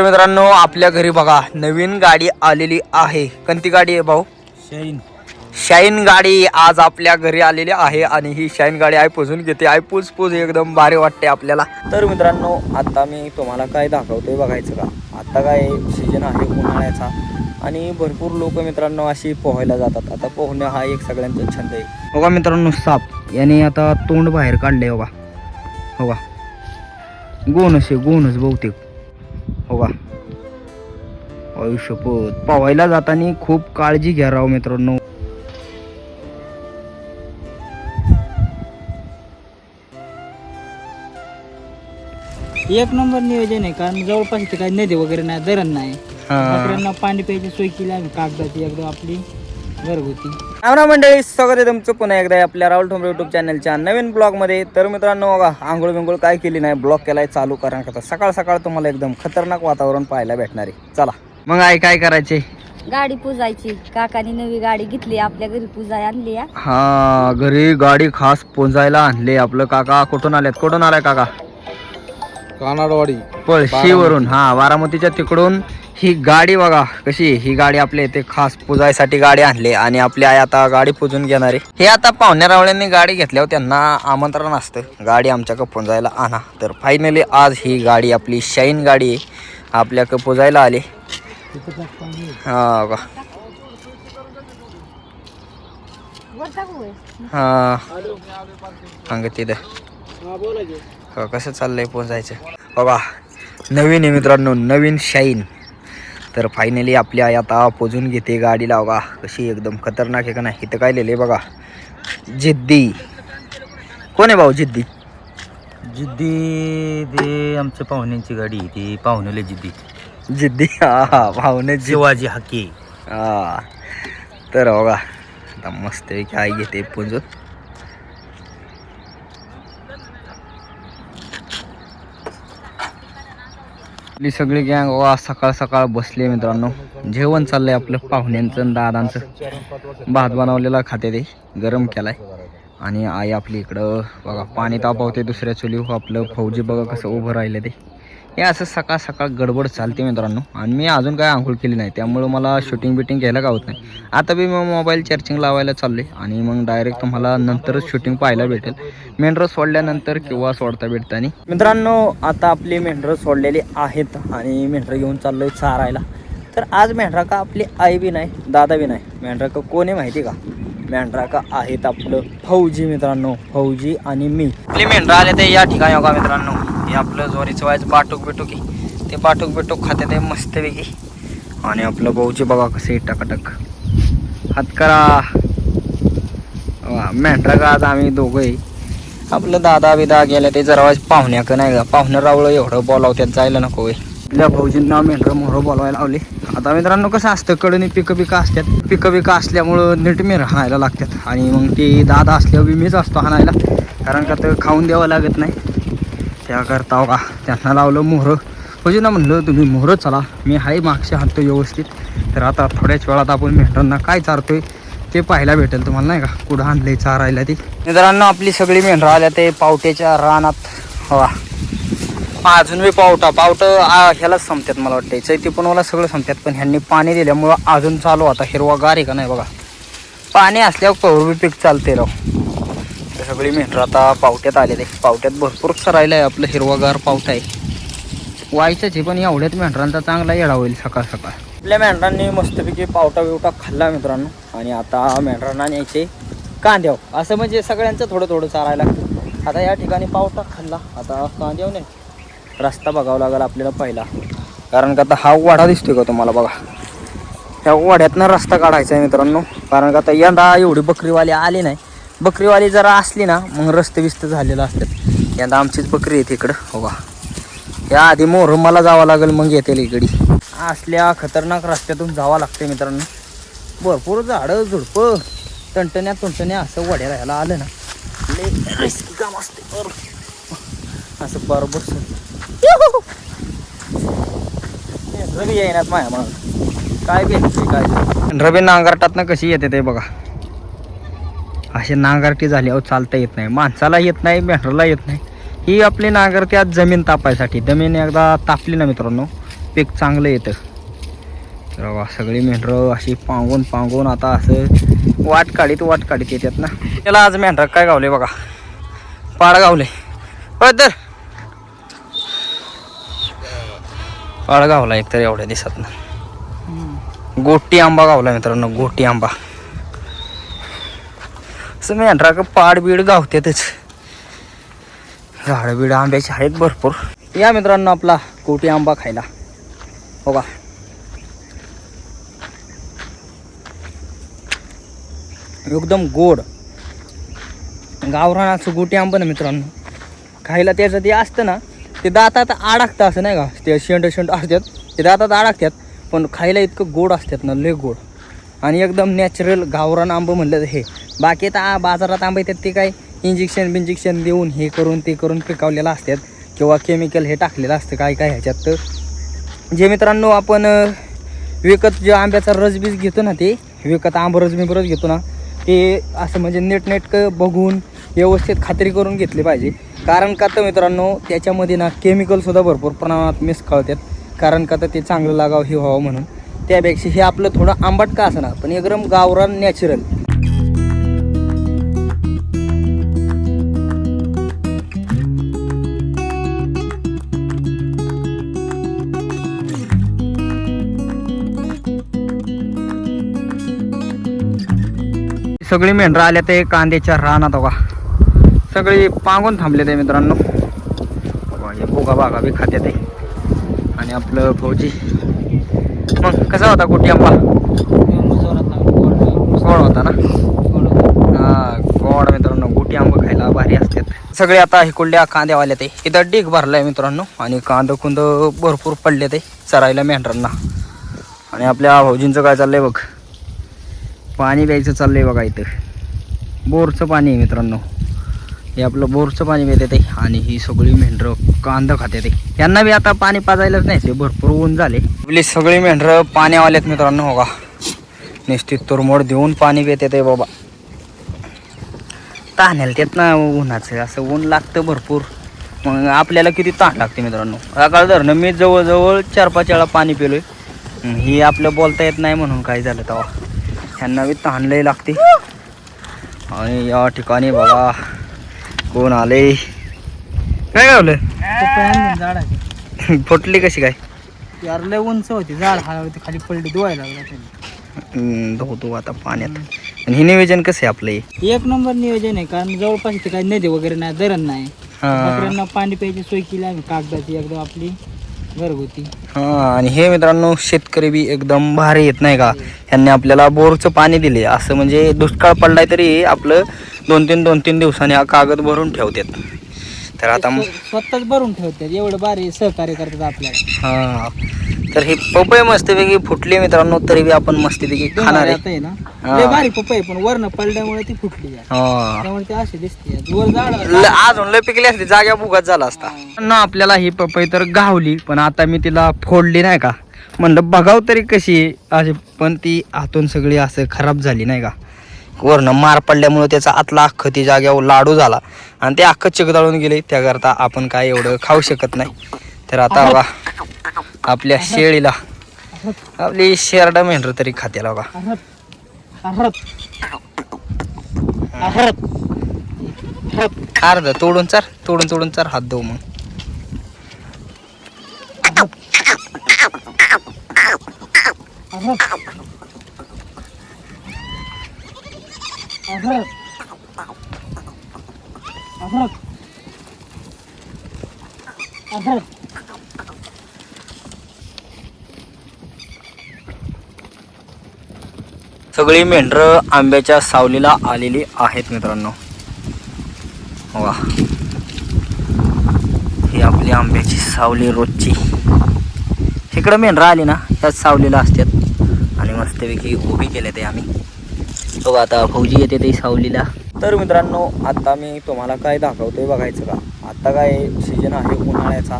तर मित्रांनो आपल्या घरी बघा नवीन गाडी आलेली आहे. कोणती गाडी आहे भाऊ? शाईन गाडी आज आपल्या घरी आलेली आहे आणि ही शाईन गाडी पुसून घेते. पूस एकदम भारी वाटते आपल्याला. तर मित्रांनो आता मी तुम्हाला काय दाखवतोय बघायचं का. आता काय सीजन आहे उन्हाळ्याचा आणि भरपूर लोक मित्रांनो अशी पोहायला जातात. आता पोहणं हा एक सगळ्यांचा छंद आहे. बघा मित्रांनो साप याने आता तोंड बाहेर काढले. बघा बघा गोणच बहुतेक. बघा आयुष्यपत पोहायला जाताना खूप काळजी घ्या राव मित्रांनो. एक नंबर नियोजन आहे कारण जवळपास इथे काही नदी वगैरे नाही, धरण नाही. बकऱ्यांना पाणी प्यायची सोय केली आम्ही कागदाची एकदम आपली घरगुती. रामराम मंडळी, स्वागत आहे तुमचं पुन्हा एकदा आपल्या राहुल ठोंबरे युट्यूब चॅनलच्या नवीन ब्लॉग मध्ये. तर मित्रांनो बघा आंघोळ बिंघोळ काय केली नाही, ब्लॉग केलाय चालू कारण का सकाळ सकाळ तुम्हाला एकदम खतरनाक वातावरण पाहायला भेटणार आहे. चला मग काय करायचे? गाडी पुजायची. काकानी नवी गाडी घेतली आपल्या घरी पुजाय आणली. हा घरी गाडी खास पोंजायला आणले. आपलं काका कुठून आलाय काका? कानाडवाडी पळशीवरून. हा बारामतीच्या तिकडून ही गाडी बघा कशी. ही गाडी आपल्या इथे खास पुजायसाठी गाडी आणली आणि आपली आई आता गाडी पुजून घेणार आहे. हे आता पाहुण्या रावळ्यांनी गाडी घेतल्यावर त्यांना आमंत्रण असतं गाडी आमच्याकडे पुजायला आणा. तर फायनली आज ही गाडी आपली शाईन गाडी आहे आपल्याकडे पुजायला आली. हा का हा सांग तिथं कसं चाललंय पोचायचं बघा. नवीन आहे मित्रांनो, नवीन शाईन. तर फायनली आपली आई आता पोजून घेते गाडीला. बघा कशी एकदम खतरनाक आहे का नाही. इथं काय लिहिलंय बघा, जिद्दी. कोण आहे भाऊ जिद्दी? जिद्दी ते आमच्या पाहुण्यांची गाडी, ती पाहुण्याला जिद्दी. हा पाहुणे शिवाजी हाके. हा तर बघा आता मस्त आई घेते पुंजून. आपली सगळी गँग वा सकाळ सकाळ बसली मित्रांनो. जेवण चाललंय आपलं पाहुण्यांचं आणि दादांचं. भात बनवलेला खाते ते गरम केलाय आणि आई आपली इकडं बघा पाणी तापवते दुसऱ्या चुलीवर. आपलं फौजी बघा कसं उभं राहिलं ते. हे असं सकाळ सकाळ गडबड चालते मित्रांनो. आणि मी अजून काय आंघोळ केली नाही त्यामुळं मला शूटिंग बिटिंग घ्यायला गावत नाही. आता बी मग मोबाईल चार्जिंग लावायला चालले आणि मग डायरेक्ट तुम्हाला नंतरच शूटिंग पाहायला भेटेल. मेंढरं सोडल्यानंतर किंवा सोडता भेटतानी. मित्रांनो आता आपली मेंढरं सोडलेली आहेत आणि मेंढरं घेऊन चाललोय चारायला. तर आज मेंढरा का आपली आई बी नाही दादा बी नाही. मेंढरा का कोण आहे माहिती का? मेंढरा का आहेत आपलं फौजी मित्रांनो. फौजी आणि मी. आपली मेंढरा आले ते या ठिकाणी बघा मित्रांनो. हे आपलं जोरीचं व्हायचं बाटूक बिटूक ते बाटूक बिटूक खाते ते मस्तपैकी. आणि आपलं भाऊची बघा कसे टकाटक हात करा. मेंढरा का आज आम्ही दोघंही आपलं दादा बिदा गेल्या ते जरा पाहुण्याक नाही का. पाहुणं रावळं एवढं बोलावत्यात जायला नको आहे. आपल्या भाऊजींना मेंढरं मोहरं बोलवायला लावले. आता मित्रांनो कसं असतं कडनी पिकं असतात. पिकं असल्यामुळं नीट मेर हाणायला लागतात आणि मग ते दादा असल्यावर मीच असतो हाणायला कारण का तर खाऊन द्यावं लागत नाही. त्याकरता का त्यांना लावलं मोहरं. भाऊजींना म्हणलं तुम्ही मोहरं चला मी हाय मागच्या हाणतो व्यवस्थित. तर आता थोड्याच वेळात आपण मेंढरांना काय चारतोय ते पाहायला भेटेल तुम्हाला नाही का. कुठं आणलंय चारायला ते. मित्रांनो आपली सगळी मेंढरं आल्या ते पावट्याच्या रानात. हवा अजून बी पावट ह्यालाच संपतात मला वाटतं. चैती पण मला सगळं संपतात पण ह्यांनी पाणी दिल्यामुळं अजून चालू आता हिरवागार आहे का नाही बघा. पाणी असल्यावर कवर बी पीक चालते राव. सगळी मेंढरं आता पावट्यात आले ते. पावट्यात भरपूर सरायला आहे आपलं हिरवागार पावटा आहे. व्हायचंच आहे पण एवढ्यात मेंढरांचा चांगला येडा होईल सकाळ सकाळ. आपल्या मेंढरांनी मस्तपैकी पावटा बिवटा खाल्ला मित्रांनो. आणि आता मेंढरांना न्यायचे कांद्यावर. असं म्हणजे सगळ्यांचं थोडं थोडं चारायला लागतं. आता या ठिकाणी पावटा खाल्ला आता कांद्यावर नाही. रस्ता बघावा लागेल आपल्याला पहिला कारण का आता हा वाडा दिसतोय का तुम्हाला बघा. ह्या वाड्यातनं रस्ता काढायचा आहे मित्रांनो. कारण का आता यंदा एवढी बकरीवाली आली नाही. बकरीवाली जरा असली ना मग रस्ते बिस्त झालेलं असतात. यंदा आमचीच बकरी आहे तिकडं हो का. या आधी मोहर मला जावं लागेल मग येते इकडे. असल्या खतरनाक रस्त्यातून जावं लागते मित्रांनो. भरपूर झाडं झुडपं टणटण्या असं वड्याला ह्याला आलं ना लय रिस्की काम असते. असं बरोबर रवी येणार माया मग काय भेटते काय. रवी नांगरटातनं कशी येते ते बघा. असे नांगरटी झाली अहो चालता येत नाही. माणसाला येत नाही मेंढराला येत नाही. ही आपली नांगरती आज जमीन तापायसाठी. जमीन एकदा तापली ना मित्रांनो पीक चांगलं येतं. तर बघा सगळी मेंढरं अशी पांगून आता असं वाट काढीत येतात ना. त्याला आज मेंढरा काय गावले बघा, पाड गावले. तर पाड गावला एकतर एवढ्या दिसत ना. गोटी आंबा गावला मित्रांनो, गोटी आंबा. असं मेंढरा का पाड बीड गावतातच. झाड बीड आंब्याचे आहेत भरपूर. या मित्रांनो आपला गोटी आंबा खायला बघा. एकदम गोड गावरान असं गोटी आंबा ना मित्रांनो. खायला त्याचं ते असतं ना, ते दातात अडकतं असं नाही का, ते शेंड असतात ते दातात अडकतात, पण खायला इतकं गोड असतात ना, लय गोड. आणि एकदम नॅचरल गावरान आंबं म्हणलं हे. बाकी आता बाजारात आंबे येतात ते काय इंजेक्शन देऊन हे करून ते करून पिकवलेलं असतात किंवा केमिकल हे टाकलेलं असतं काय ह्याच्यात. तर जे मित्रांनो आपण विकत जे आंब्याचा रसबीज घेतो ना, ते विकत रस घेतो ना, ते असं म्हणजे नेटकं बघून व्यवस्थित खात्री करून घेतली पाहिजे. कारण का तर मित्रांनो त्याच्यामध्ये ना केमिकलसुद्धा भरपूर प्रमाणात मिक्स करतात. कारण का तर ते चांगलं लागावं हे व्हावं म्हणून. त्यापेक्षा हे आपलं थोडं आंबट का असं ना, पण एकदम गावरान नॅचरल. सगळी मेंढरं आल्या ते कांद्याच्या रानात बघा, सगळी पांगून थांबले ते मित्रांनो. हे बोगा बागा बी खात्यात आहे. आणि आपलं फौजी मग कसा होता गोटी आंबा? गोड होता ना. हा गोड मित्रांनो, गोटी आंबा खायला भारी असतात. सगळे आता हिकुलल्या कांद्यावाल्या ते इथं डीग भरलाय मित्रांनो. आणि कांद भरपूर पडले ते चरायला मेंढरांना. आणि आपल्या भाऊजींचं काय चाललंय बघ, पाणी प्यायचं चाललंय बघा. इथं बोरचं पाणी आहे मित्रांनो. हे आपलं बोरचं पाणी मिळते ते. आणि ही सगळी मेंढरं कांदा खाते ते. यांना बी आता पाणी पाजायलाच नाही, ते भरपूर ऊन झाले. आपली सगळी मेंढरं पाण्यावाल्यात मित्रांनो हो का. निश्चित तुरमोड देऊन पाणी पिते ते बाबा. ताण्याला त्यात ना उन्हाचं असं ऊन लागतं भरपूर. मग आपल्याला किती ताण लागते मित्रांनो. सकाळ धरणं मी जवळजवळ 4-5 वेळा पाणी पिलोय. ही आपलं बोलता येत नाही म्हणून काय झालं तेव्हा. ह्यांना बी ताणलंही लागते. आणि या ठिकाणी बघा कोण आले, काय गावलं झाड फुटली कशी काय यार, लय उंच होती झाड, हळूहळू खाली पडली, धुवायला लागला. धुतो आता पाण्यात. आणि हे नियोजन कसं आहे आपलं? एक नंबर नियोजन आहे, कारण जवळपास इथे काही नदी वगैरे नाही, धरण नाही. बकऱ्यांना पाणी प्यायची सोय केली आम्ही कागदाची एकदम आपली घरगुती. हा. आणि हे मित्रांनो शेतकरी बी एकदम भारी येत नाही का. ह्यांनी आपल्याला बोरचं पाणी दिले, असं म्हणजे दुष्काळ पडलाय तरी आपलं 2-3 दिवसांनी हा कागद भरून ठेवतात. तर आता स्वतःच भरून ठेवतात, एवढं भारी सहकार्य करतात आपल्याला. हा. तर ही पपई मस्तपैकी फुटली मित्रांनो, तरी बी आपण मस्तपैकी खाणार आहे ना. लय भारी पपई, पण वरनं पडल्यामुळे ती फुटली त्यामुळे ती अशी दिसते. वर झाड अजून लय पिकली असते, जाग्या बुगात झाला असता ना. आपल्याला ही पपई तर गावली, पण आता मी तिला फोडली नाही का. म्हणलं बघाव तरी कशी अशी, पण ती आतून सगळी असं खराब झाली नाही का. वरनं मार पडल्यामुळे त्याचा आतला अख्खं ती जाग्यावर लाडू झाला आणि ते अख्खं चिकदाळून गेले. त्याकरता आपण काय एवढं खाऊ शकत नाही. तर आता बघा आपल्या शेळीला आपली शेरडा मेंढर तरी खात्याला बघा. अर्ध तोडून चार हात देऊ मग. सगळी मेंढरं आंब्याच्या सावलीला आलेली आहेत मित्रांनो. वा, ही आपली आंब्याची सावली रोजची. इकडं मेंढरं आली ना त्याच सावलीला असतात आणि मस्तपैकी उभी केले ते आम्ही. बघा आता फौजी येते ते सावलीला. तर मित्रांनो आता मी तुम्हाला काय दाखवतोय बघायचं का. आता काय सीजन आहे उन्हाळ्याचा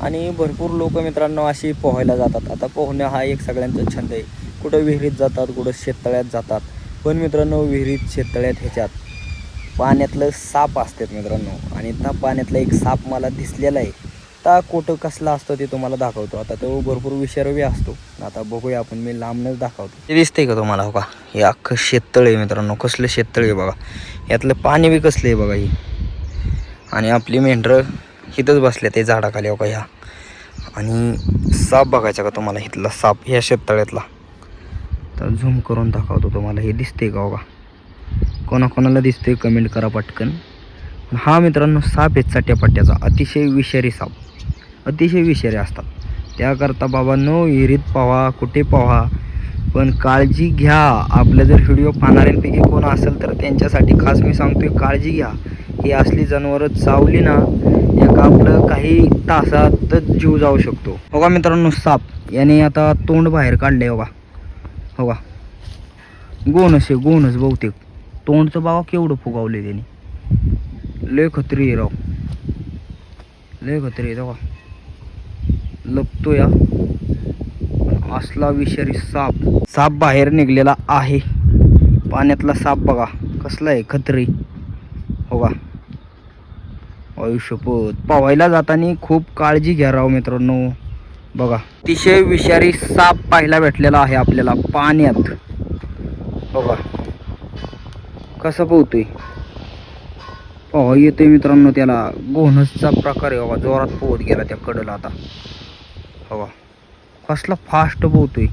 आणि भरपूर लोक मित्रांनो अशी पोहायला जातात. आता पोहणं हा एक सगळ्यांचा छंद आहे. कुठं विहिरीत जातात, कुठं शेततळ्यात जातात. पण मित्रांनो विहिरीत शेततळ्यात ह्याच्यात पाण्यातलं साप असतात मित्रांनो. आणि त्या पाण्यातला एक साप मला दिसलेला आहे. आता कोटं कसला असतं ते तुम्हाला दाखवतो. आता तो भरपूर विषारी असतो. आता बघूया आपण, मी लांबनच दाखवतो. ते दिसतंय का तुम्हाला? हो का, हे अख्खं शेततळ आहे मित्रांनो. कसलं शेततळ आहे बघा. यातलं पाणी बी कसलं आहे बघा ही. आणि आपली मेंढरं इथंच बसले ते झाडाखाली. हो का ह्या. आणि साप बघायचा का तुम्हाला? इथला साप ह्या शेततळ्यातला. तर झूम करून दाखवतो तुम्हाला. हे दिसतंय का? हो का, कोणाकोणाला दिसतंय कमेंट करा पटकन. हा मित्रांनो साप आहे चट्यापट्ट्याचा. अतिशय विषारी साप, अतिशय विषारी असतात. त्याकरता बाबांनो विहिरीत पाहा, कुठे पाहा, पण काळजी घ्या. आपलं जर व्हिडिओ पाहणाऱ्यांपैकी कोण असेल तर त्यांच्यासाठी खास मी सांगतोय, काळजी घ्या. ही असली जनावरं चावली ना, एका आपलं काही तासातच जीव जाऊ शकतो. हो का मित्रांनो, साप याने आता तोंड बाहेर काढले. हो का, हो का, गोणच आहे, गोणच बहुतेक. तोंडचं बाबा केवढं फुगावले त्याने. लय खत्री आहे राव, लय खत्री आहे. बघा लपतो या. असला विषारी साप बाहेर निघलेला आहे. पाण्यातला साप बघा कसला आहे, खत्री. हो का, आयुष्यपत पोहायला जाताना खूप काळजी घ्या राव मित्रांनो. बघा अतिशय विषारी साप पाहायला भेटलेला आहे आपल्याला पाण्यात. बघा कसं पोहतोय, पोहा येतोय मित्रांनो. त्याला गोनसचा प्रकार आहे. बघा जोरात पोहत गेला त्या कडला आता. बघा कसला फास्ट पोहतोय.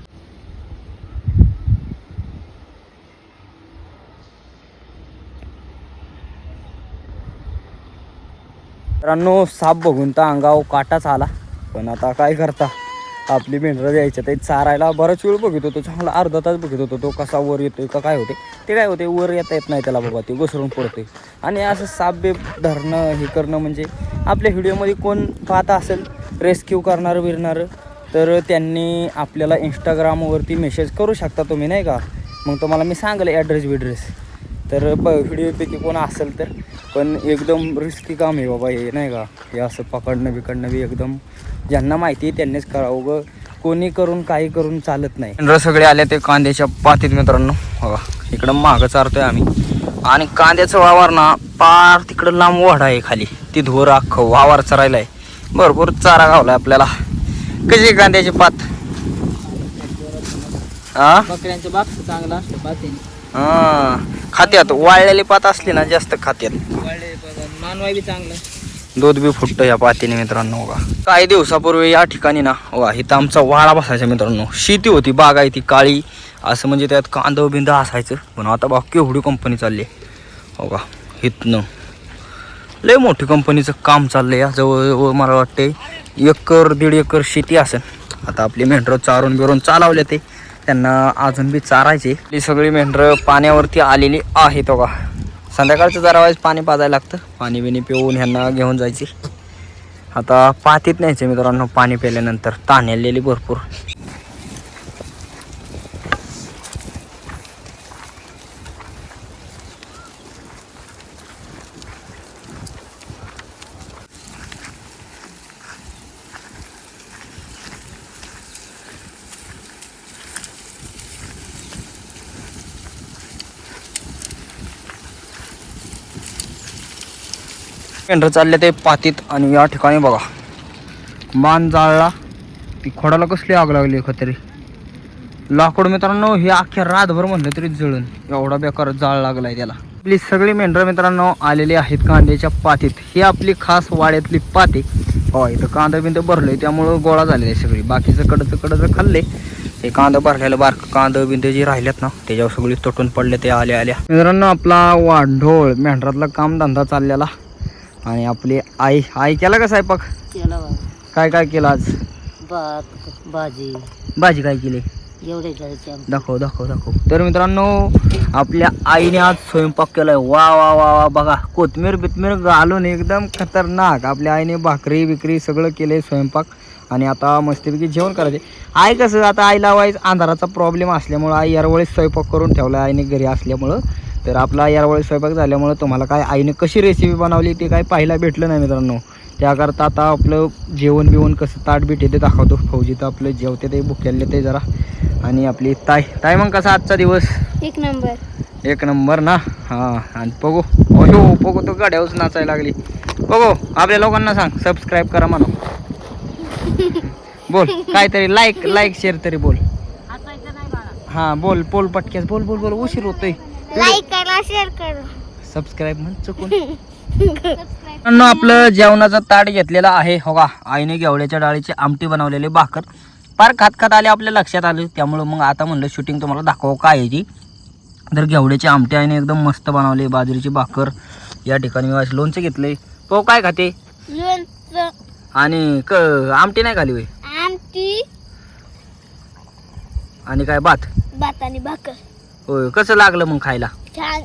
मित्रांनो साप बघून तर अंगावर काटाच आला. पण आता काय करता, आपली मेंढरं द्यायच्या ते चारायला बराच वेळ बघत होतो. चांगला अर्धा तास बघत होतो तो कसा वर येतोय का काय होते. ते काय होते, वर येता येत नाही त्याला बाबा, ते घसरून पडतोय. आणि असं साप बेप धरणं हे करणं म्हणजे, आपल्या व्हिडिओमध्ये कोण पाहत असेल रेस्क्यू करणारं बिरणारं, तर त्यांनी आपल्याला इंस्टाग्रामवरती मेसेज करू शकता तुम्ही, नाही का. मग तुम्हाला मी सांगेल ॲड्रेस बिड्रेस. तर व्हिडिओपैकी कोण असेल तर. पण एकदम रिस्की काम आहे बाबा हे, नाही का. हे असं पकडणं बिकडणं बी एकदम ज्यांना माहिती आहे त्यांनीच करावं. ग कोणी करून काही करून चालत नाही. मेंढरं सगळे आले ते कांद्याच्या पातीत मित्रांनो. बघा इकडं मागं चारतोय आम्ही. आणि कांद्याचं वावर ना पार तिकडं लांब वाढा आहे खाली. ती धोर अख्खं वावर चरायला आहे. भरपूर चारा गावला आपल्याला. कशी कांद्याची पात? हा बकऱ्यांचं बाप चांगला असतं पातेने. हा खात्यात वाळलेली पात असली ना जास्त खात्यात. मानवाय बी चांगलं, दूध बी फुटतं या पातीने मित्रांनो. बघा काही दिवसापूर्वी या ठिकाणी ना वा इथं आमचा वाळा बसायचा मित्रांनो. शेती होती, बागायती काळी असं, म्हणजे त्यात कांदा बिंद असायचं. पण आता बघा केवढी कंपनी चालली आहे. हो का, इथनं लय मोठी कंपनीचं काम चाललंय या. जवळ मला वाटते 1-1.5 एकर शेती असेल. आता आपली मेंढरं चारून बिरून चालवले ते, त्यांना अजून बी चारायचे. ही सगळी मेंढरं पाण्यावरती आलेली आहेत. बघा संध्याकाळचं जरा वेळेस पाणी पाजायला लागतं. पाणी बिणी पिऊन ह्यांना घेऊन जायचे. आता पातीत न्यायचे मित्रांनो. पाणी प्यायल्यानंतर ताण आलेली भरपूर. मेंढरं चालले ते पातीत. आणि या ठिकाणी बघा मान जाळला. ती खोडाला कसली आग लागली खतरी. लाकूड मित्रांनो हे अख्ख्या रातभर म्हणलं तरी जळून, एवढा बेकार जाळ लागलाय त्याला. आपली सगळी मेंढरं मित्रांनो आलेली आहेत कांद्याच्या पातीत. ही आपली खास वाड्यातली पाती. हो इथं कांदा बिंद भरलंय त्यामुळं गोळा झालेला आहे सगळी. बाकीचं कडचं खाल्ले. हे कांदा भरलेलं बारकं कांदा बिंद जे राहिल्यात ना त्याच्यावर सगळी तुटून पडले ते आल्या मित्रांनो. आपला वाढोळ मेंढरातला कामधंदा चाललेला. आणि आपली आई केला का स्वयंपाक? केला काय काय केलं आज? भात भाजी काय केली? एवढे दाखव. तर मित्रांनो आपल्या आईने आज स्वयंपाक केलाय. वा वा वा वा बघा, कोथमीर बिथमीर घालून एकदम खतरनाक. आपल्या आईने भाकरी बिकरी सगळं केलंय स्वयंपाक. आणि आता मस्तपैकी जेवण करायचे. आई कसं आता आईला वाईज अंधाराचा प्रॉब्लेम असल्यामुळं आई यावेळेस स्वयंपाक करून ठेवला आईने घरी असल्यामुळं. तर आपला यावेळी स्वयंपाक झाल्यामुळं तुम्हाला काय आईने कशी रेसिपी बनवली ते काय पाहायला भेटलं नाही मित्रांनो. त्याकरता आता आपलं जेवण बिवण कसं ताट बीट येते दाखवतो. फौजी तर आपलं जेवते ते भुकेले ते जरा. आणि आपली ताई मग कसा आजचा दिवस? एक नंबर ना. हां आणि बघू तो गाड्यावरच नाचायला लागली. बघू आपल्या लोकांना सांग सबस्क्राईब करा म्हणा. बोल काहीतरी लाईक शेअर तरी बोल. हा बोल बोल पटक्यास बोल बोल बोल उशीर होतोय. लाईक करा शेअर करा सबस्क्राईब म्हण चुकून. आपलं जेवणाचं ताट घेतलेलं आहे हो का. आईने घेवड्याच्या डाळीची आमटी बनवलेली भाकर फार खात आले आपल्या लक्षात आले. त्यामुळं मग आता म्हणलं शूटिंग तुम्हाला दाखव काय आहे ती. तर घेवड्याची आमटी आईने एकदम मस्त बनवली. बाजरीची भाकर या ठिकाणी लोणचं घेतलंय. तो काय खाते लोणचं आणि आमटी नाही खाली होय. आमटी आणि काय भात आणि भाकर होय. कसं लागलं मग खायला. छान.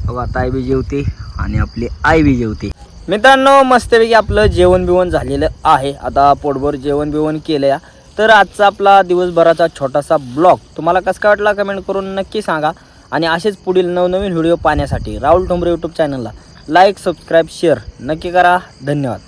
बघा ताई बी जेवते आणि आपली आई बी जेवते. मित्रांनो मस्तपैकी आपलं जेवण बिवण झालेलं आहे. आता पोटभर जेवण बिवण केलं. तर आजचा आपला दिवसभराचा छोटासा ब्लॉग तुम्हाला कसं काय वाटला कमेंट करून नक्की सांगा. आणि असेच पुढील नवनवीन व्हिडिओ पाहण्यासाठी राहुल ठोंबरे यूट्यूब चॅनलला लाईक सबस्क्राईब शेअर नक्की करा. धन्यवाद.